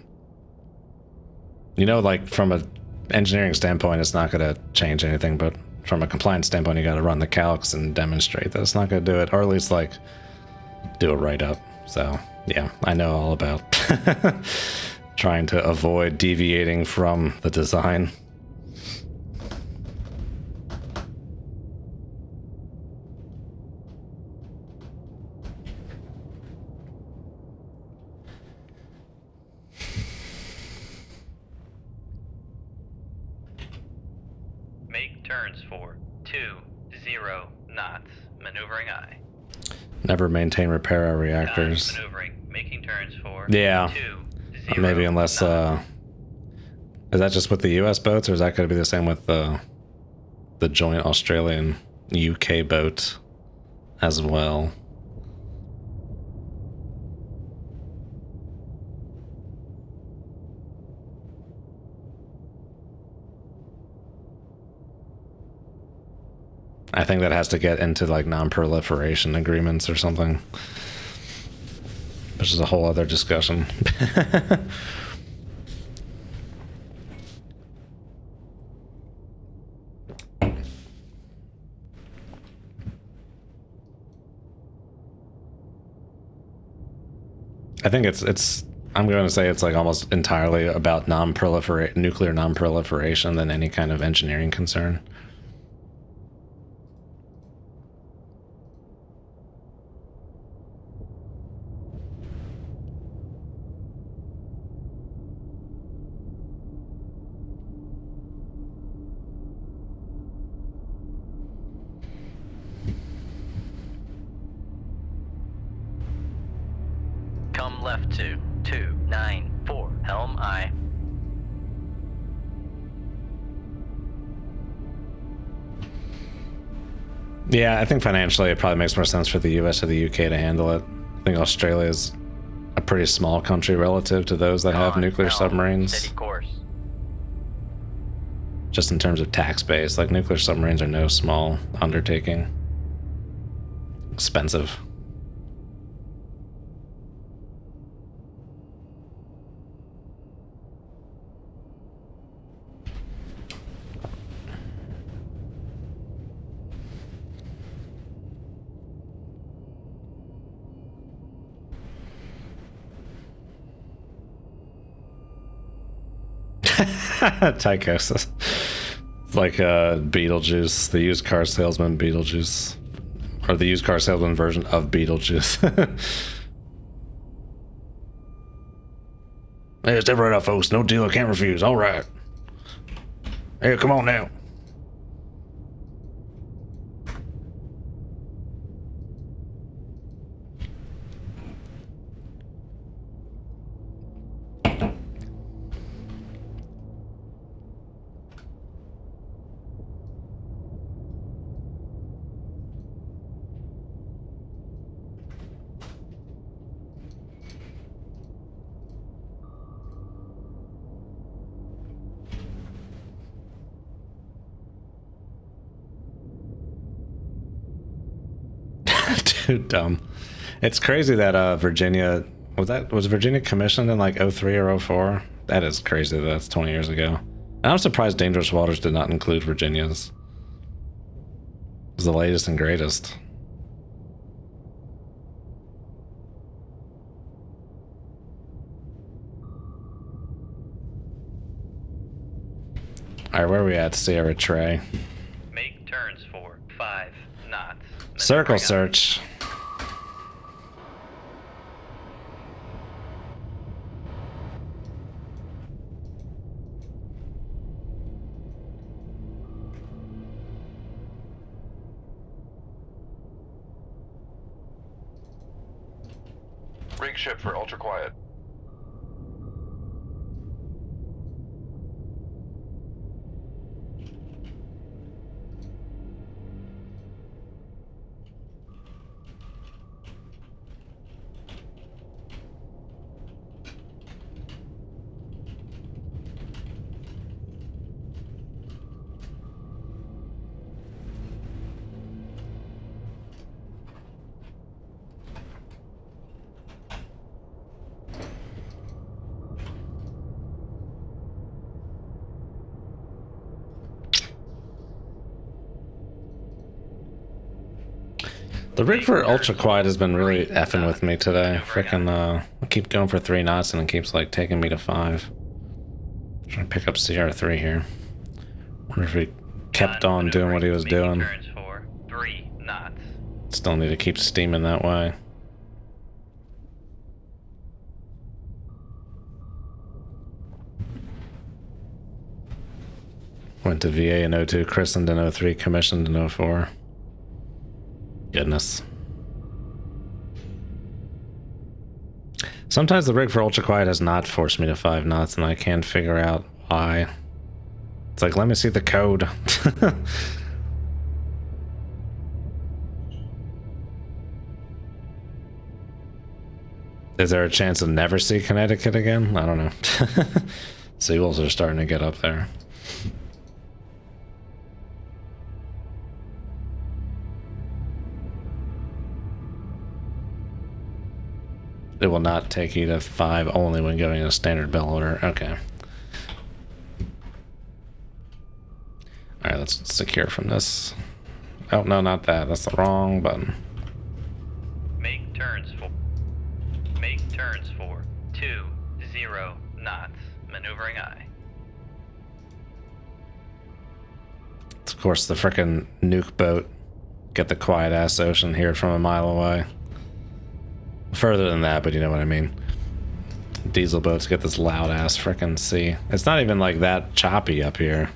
you know, like from a engineering standpoint, it's not going to change anything, but from a compliance standpoint, you got to run the calcs and demonstrate that it's not going to do it, or at least like do a write-up. So yeah, I know all about trying to avoid deviating from the design. Make turns for 20 knots. Maneuvering I. Never maintain repair our reactors. Maneuvering. Making turns for Yeah. 20 Maybe unless knots. is that just with the US boats, or is that going to be the same with the joint Australian UK boat as well? I think that has to get into like non-proliferation agreements or something, which is a whole other discussion. I think it's I'm going to say it's like almost entirely about nuclear non-proliferation than any kind of engineering concern. Come left to 294, helm I. Yeah, I think financially it probably makes more sense for the US or the UK to handle it. I think Australia is a pretty small country relative to those that have Con, nuclear helm, submarines. Steady course. Just in terms of tax base, like nuclear submarines are no small undertaking. Expensive. Tychosis. It's like Beetlejuice, the used car salesman Beetlejuice. Or the used car salesman version of Beetlejuice. Hey, step right up, folks. No deal I can't refuse. All right. Hey, come on now. Too dumb. It's crazy that Virginia was Virginia commissioned in like 03 or 04. That is crazy. That's 20 years ago. And I'm surprised Dangerous Waters did not include Virginia's. It was the latest and greatest. All right, where are we at, Sierra Trey? Make turns for 5 knots. Circle Maneuvering search. Rig ship for ultra quiet. The rig for ultra quiet has been really effing with me today. Frickin' I keep going for 3 knots and it keeps like taking me to 5. Trying to pick up Sierra 3 here. Wonder if he kept on doing what he was doing. turns for 3 knots. Still need to keep steaming that way. Went to VA in 02, christened in 03, commissioned in 04. Goodness. Sometimes the rig for ultra quiet has not forced me to 5 knots and I can't figure out why. It's like, let me see the code. Is there a chance to never see Connecticut again? I don't know. Seawolves are starting to get up there. It will not take you to 5 only when going a standard bell order. Okay. Alright, let's secure from this. Oh, no, not that. That's the wrong button. Make turns for 20 knots. Maneuvering I. It's, of course, the frickin' nuke boat. Get the quiet ass ocean here from a mile away. Further than that, but you know what I mean. Diesel boats get this loud ass frickin' sea. It's not even like that choppy up here.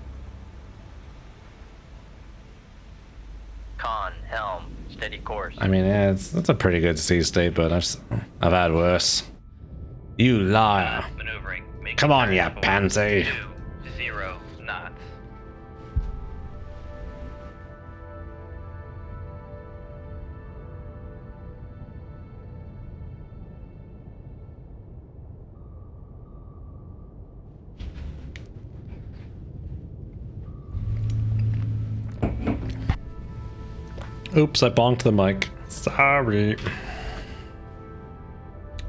Con, helm, steady course. I mean, yeah, it's a pretty good sea state, but I've had worse. You liar. Maneuvering. Make Come on, turns you for pansy. 20 knots. Oops, I bonked the mic. Sorry.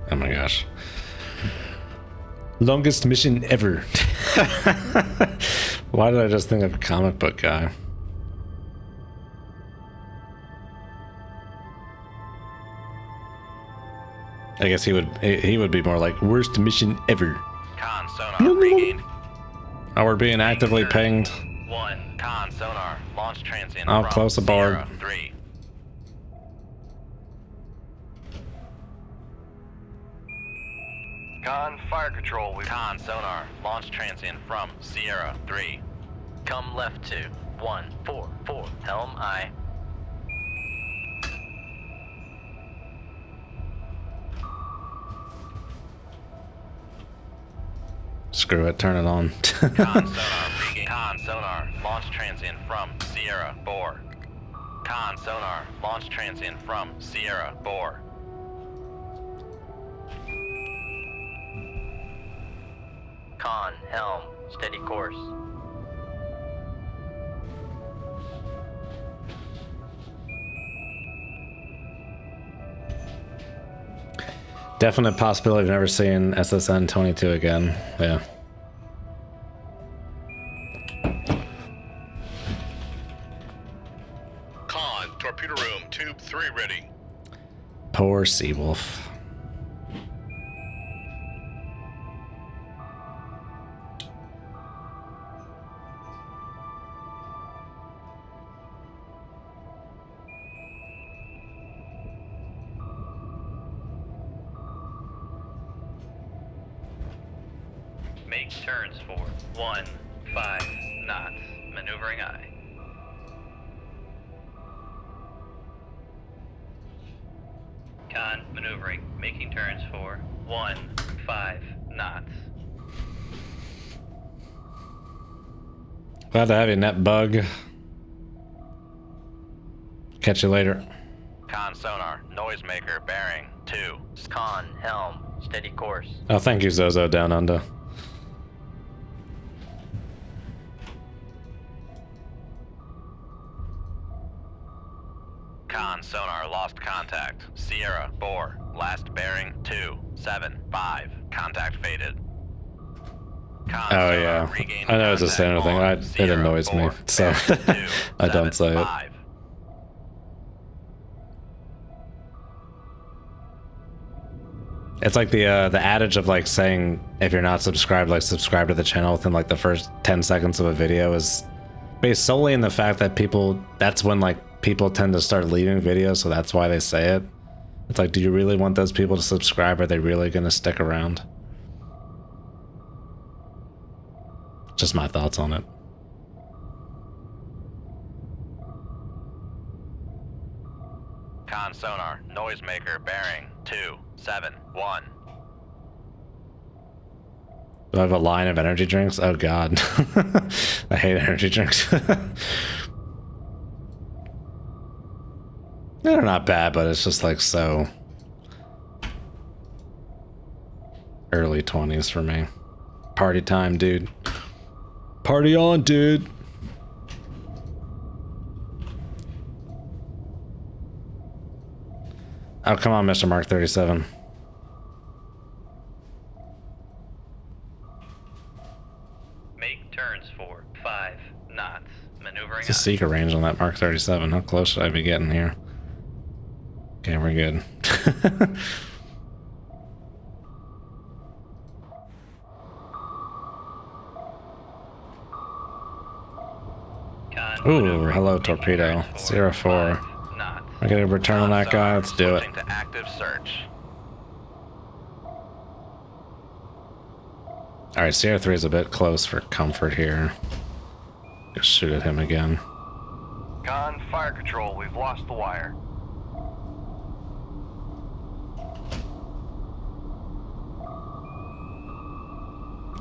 Oh my gosh. Longest mission ever. Why did I just think of a comic book guy? I guess he would be more like worst mission ever. Con sonar regained. Oh, we're being actively pinged. 1. Con sonar launch transient. Oh, from close aboard. Sierra 3. Con fire control. Con sonar launch transient from Sierra 3. Come left to 144 helm I. Screw it, turn it on. Con sonar regained. Con sonar launch transient from Sierra 4. Con sonar launch transient from Sierra 4. Con helm steady course. Definite possibility of never seeing SSN 22 again. Yeah. Con, torpedo room, tube 3 ready. Poor Seawolf. Make turns for 15 knots. Maneuvering I. Con maneuvering. Making turns for 15 knots. Glad to have you, net bug. Catch you later. Con sonar noisemaker bearing 2. Con helm steady course. Oh, thank you, Zozo Down Under. Con sonar lost contact. Sierra 4. Last bearing 275. Contact faded. Con Oh sonar yeah, regained I know it's a contact standard thing. on It Sierra annoys me, 4, so bearing I don't say it. 275. It's like the adage of like saying if you're not subscribed, like subscribe to the channel within like the first 10 seconds of a video is based solely in the fact that that's when like people tend to start leaving videos, so that's why they say it. It's like, do you really want those people to subscribe? Are they really gonna stick around? Just my thoughts on it. Con sonar noisemaker bearing 271. Do I have a line of energy drinks? Oh god. I hate energy drinks. They're not bad, but it's just like so early 20s for me. Party time, dude. Party on, dude. Oh, come on, Mr. Mark 37. Make turns for 5 knots. Maneuvering What's the I. seeker range on that Mark 37? How close should I be getting here? Okay, we're good. Con Ooh, maneuvering. hello, Making torpedo. turns for 04. 5 knots. I get a return on that guy. Sonar Let's do it. switching to active search. Alright, Sierra 3 is a bit close for comfort here. Just shoot at him again. Con fire control. We've lost the wire.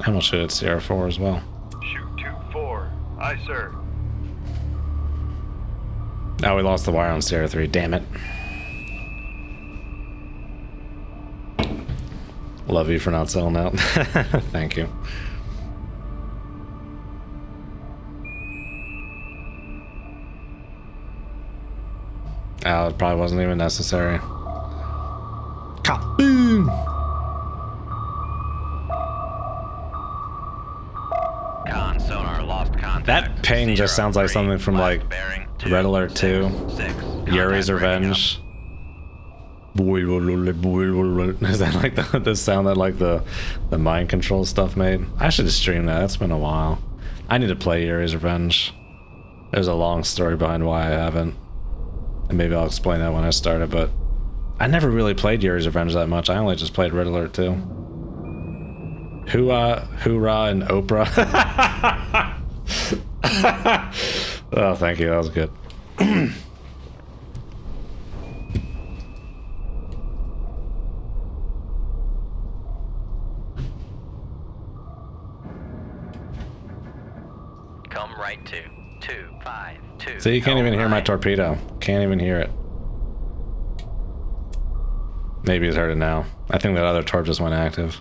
And we'll shoot at Sierra 4 as well. Shoot tube 4. Aye, sir. Oh, we lost the wire on Sierra 3. Damn it. Love you for not selling out. Thank you. Oh, it probably wasn't even necessary. Kaboom! Con sonar lost contact. That ping just sounds like something from like bearing Red Alert 2, 6. Yuri's Revenge. Is that like the sound that like the mind control stuff made? I should stream that. That's been a while. I need to play Yuri's Revenge. There's a long story behind why I haven't, and maybe I'll explain that when I start it. But I never really played Yuri's Revenge that much. I only just played Red Alert 2. Hoorah, and Oprah. Oh, thank you. That was good. Come right to 252. See, you can't even hear my torpedo. Can't even hear it. Maybe he's heard it now. I think that other torp just went active.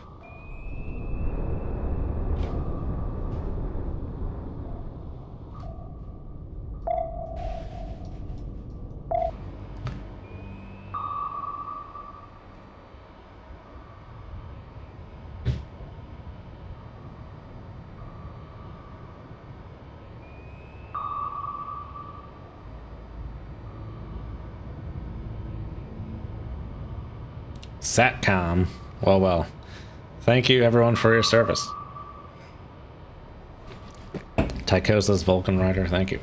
Satcom. Well. Thank you, everyone, for your service. Tychosa's Vulcan Rider, thank you.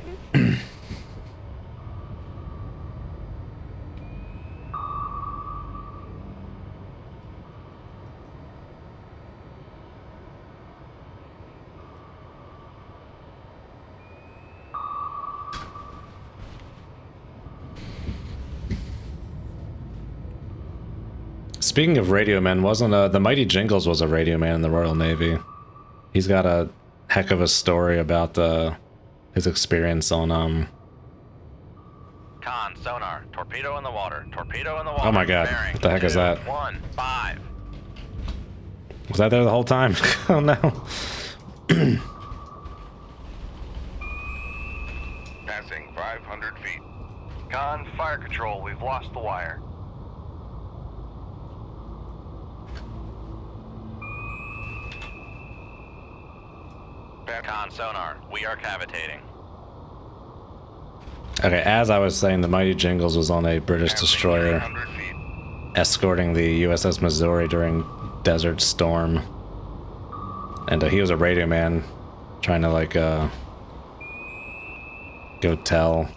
Speaking of radio men, wasn't the Mighty Jingles was a radio man in the Royal Navy? He's got a heck of a story about his experience on Con sonar, torpedo in the water, torpedo in the water. Oh my god, bearing what the heck is that? 215. Was that there the whole time? Oh no. Passing 500 feet. Con, fire control, we've lost the wire. Con sonar, we are cavitating. Okay, as I was saying, the Mighty Jingles was on a British Passing destroyer 300 feet. escorting the USS Missouri during Desert Storm. And he was a radio man trying to like go tell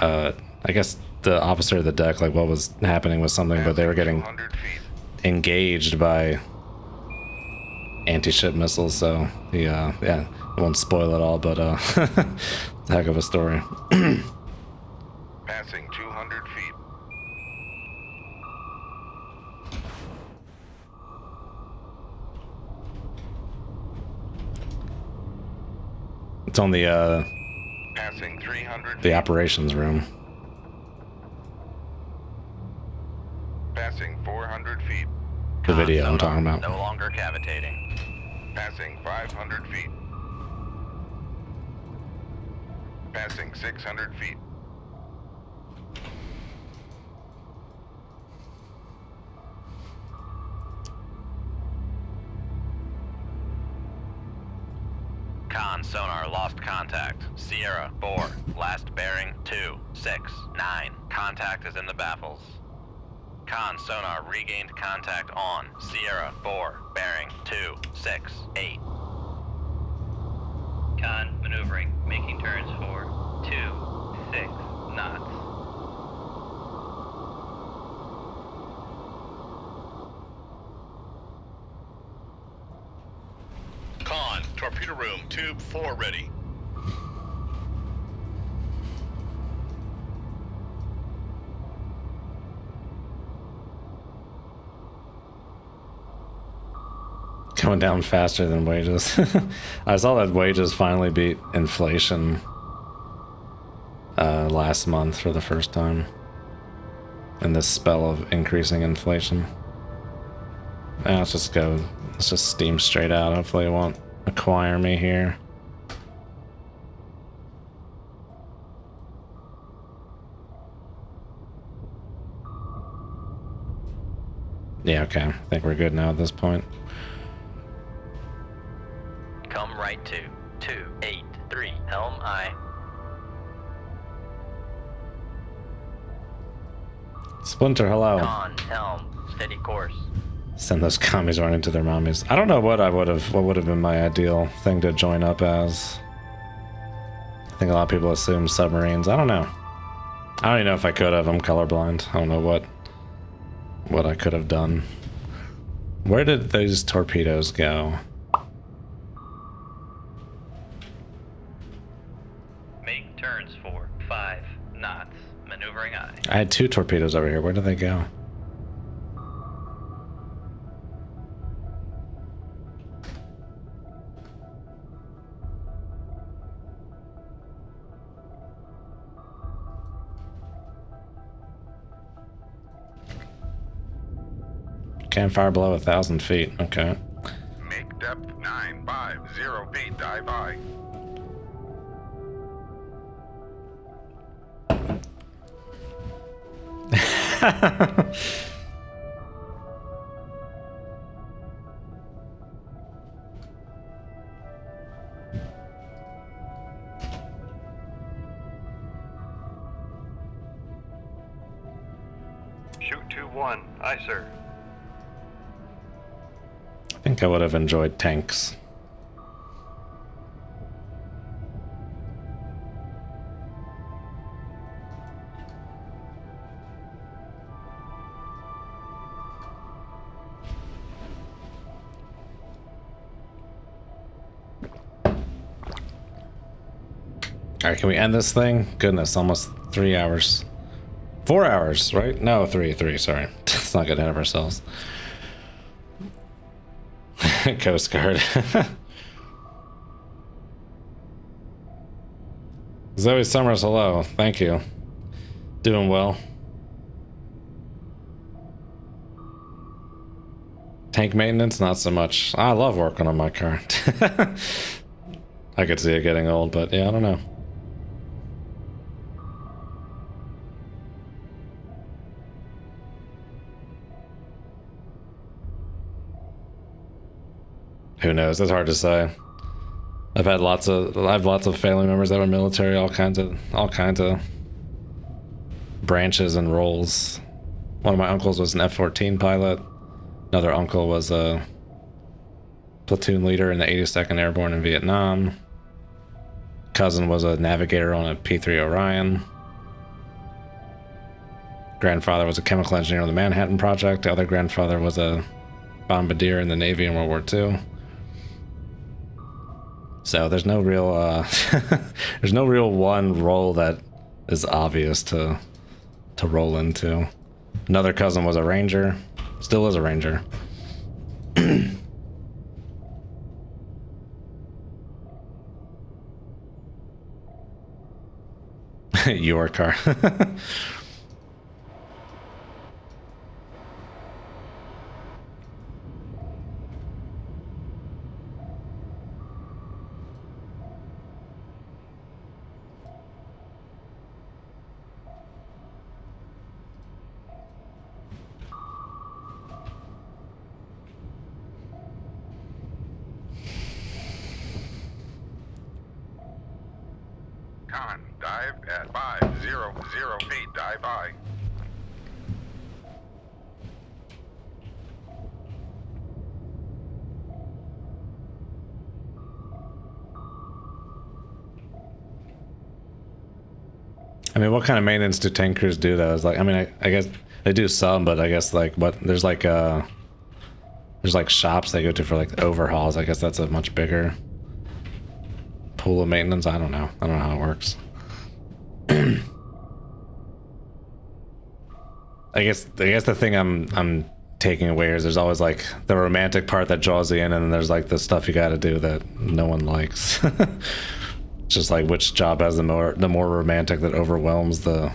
I guess the officer of the deck like what was happening with something, but they were getting 200 feet. engaged by anti-ship missiles, so the yeah, I won't spoil it all, but it's a heck of a story. Passing 200 feet. It's on the Passing 300 the feet. operations room. Passing 400 feet. The Con video I'm sonar, talking about. No longer cavitating. Passing 500 feet. Passing 600 feet. Con sonar lost contact. Sierra 4, last bearing 269. Contact is in the baffles. Con sonar regained contact on Sierra 4, bearing 268. Con maneuvering, making turns for 26 knots. Con, torpedo room, tube 4 ready. Going down faster than wages. I saw that wages finally beat inflation last month for the first time in this spell of increasing inflation. Let's just go. Let's just steam straight out. Hopefully it won't acquire me here. Yeah, okay. I think we're good now at this point. Come right to 283 Helm I. Splinter, hello. Con, Helm, steady course. Send those commies running to their mommies. I don't know what what would have been my ideal thing to join up as. I think a lot of people assume submarines. I don't know. I don't even know if I could have. I'm colorblind. I don't know what I could have done. Where did those torpedoes go? Make turns for 5 knots. Maneuvering I. I had 2 torpedoes over here. Where did they go? Can't fire below 1,000 feet. Okay. Make depth 950 feet. Dive by. Shoot 2-1. Aye, sir. I think I would have enjoyed tanks. All right, can we end this thing? Goodness, almost 3 hours. 4 hours, right? No, three, sorry. Let's not get ahead of ourselves. Coast Guard. Zoe Summers, hello. Thank you. Doing well. Tank maintenance, not so much. I love working on my car. I could see it getting old, but yeah, I don't know. Who knows? It's hard to say. I have lots of family members that were military, all kinds of branches and roles. One of my uncles was an F-14 pilot. Another uncle was a platoon leader in the 82nd Airborne in Vietnam. Cousin was a navigator on a P-3 Orion. Grandfather was a chemical engineer on the Manhattan Project. The other grandfather was a bombardier in the Navy in World War II. So there's no real there's no real one role that is obvious to roll into. Another cousin was a ranger, still is a ranger. Your car. Con, dive at 500 feet. Dive by. I mean, what kind of maintenance do tank crews do though? It's like, I mean, I guess they do some, but I guess like what there's like shops they go to for like overhauls. I guess that's a much bigger pool of maintenance. I don't know how it works. I guess the thing I'm taking away is there's always like the romantic part that draws you in, and then there's like the stuff you got to do that no one likes. Just like which job has the more romantic that overwhelms the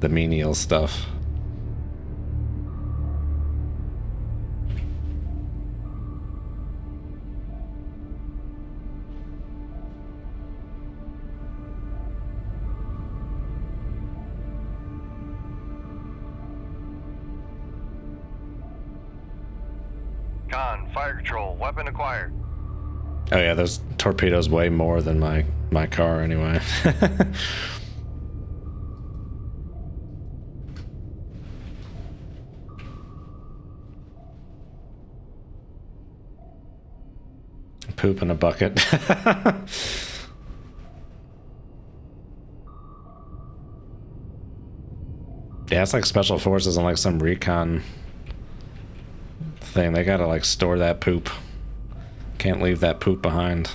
menial stuff. Con, fire control, weapon acquired. Oh yeah, those torpedoes weigh more than my car anyway. Poop in a bucket. Yeah, it's like special forces and like some recon thing. They gotta like store that poop. Can't leave that poop behind.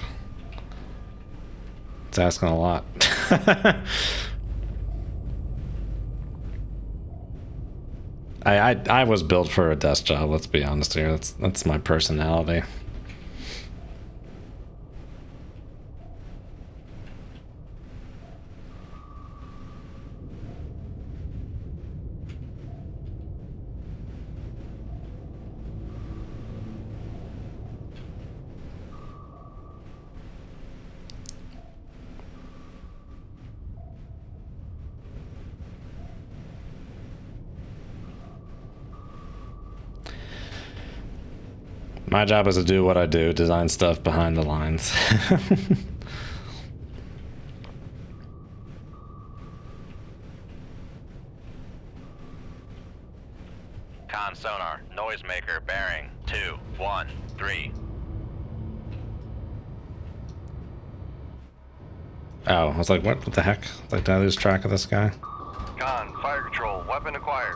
It's asking a lot. I was built for a desk job, let's be honest here. That's my personality. My job is to do what I do, design stuff behind the lines. Con sonar, noisemaker, bearing 213. Oh, I was like, what the heck? Like, did I lose track of this guy? Con, fire control, weapon acquired.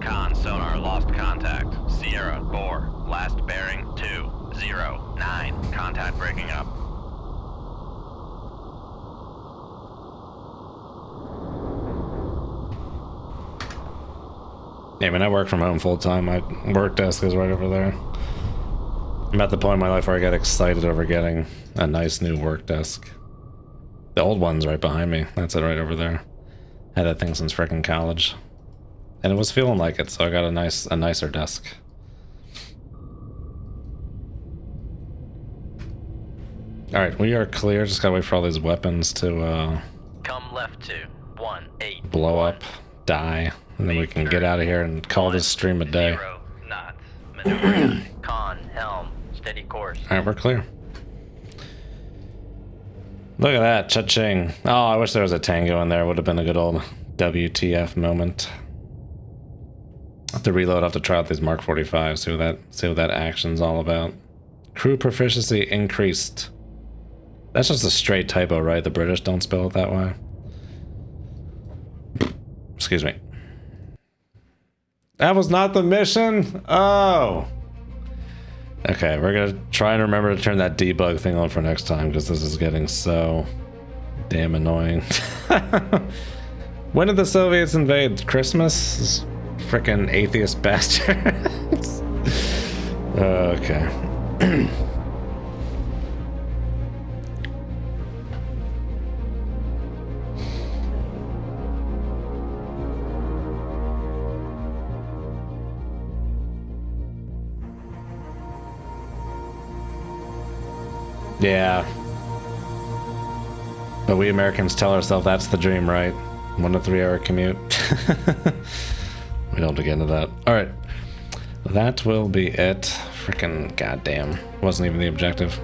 Con sonar, lost contact. Sierra 4, last bearing 209. Contact breaking up. Yeah, I mean, I work from home full time. My work desk is right over there. I'm at the point in my life where I get excited over getting a nice new work desk. The old one's right behind me. That's it right over there. Had that thing since frickin' college. And it was feeling like it, so I got a nicer desk. Alright, we are clear. Just gotta wait for all these weapons to Come left to 18. blow up, die, and then we can get out of here and call this stream a day. 0 knots. Maneuvering. Con, helm, steady course. Alright, we're clear. Look at that, cha-ching. Oh, I wish there was a tango in there. Would have been a good old WTF moment. I'll have to reload, I'll have to try out these Mark 45, see what that action's all about. Crew proficiency increased. That's just a straight typo, right? The British don't spell it that way. Excuse me. That was not the mission? Oh! Okay, we're gonna try and remember to turn that debug thing on for next time, because this is getting so damn annoying. When did the Soviets invade? Christmas? Frickin' atheist bastards. Okay. Yeah. But we Americans tell ourselves that's the dream, right? 1 to 3 hour commute. We don't have to get into that. Alright. That will be it. Frickin' goddamn. Wasn't even the objective.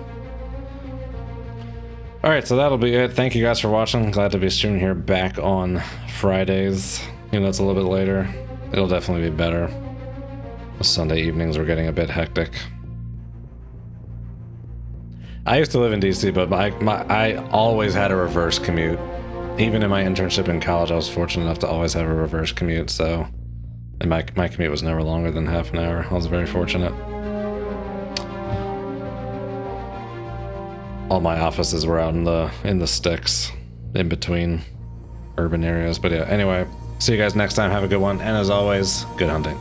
Alright, so that'll be it. Thank you guys for watching. Glad to be streaming here back on Fridays. Even though it's a little bit later, it'll definitely be better. The Sunday evenings were getting a bit hectic. I used to live in DC, but I always had a reverse commute. Even in my internship in college, I was fortunate enough to always have a reverse commute, so... And my commute was never longer than half an hour. I was very fortunate. All my offices were out in the sticks, in between urban areas. But yeah, anyway, see you guys next time. Have a good one, and as always, good hunting.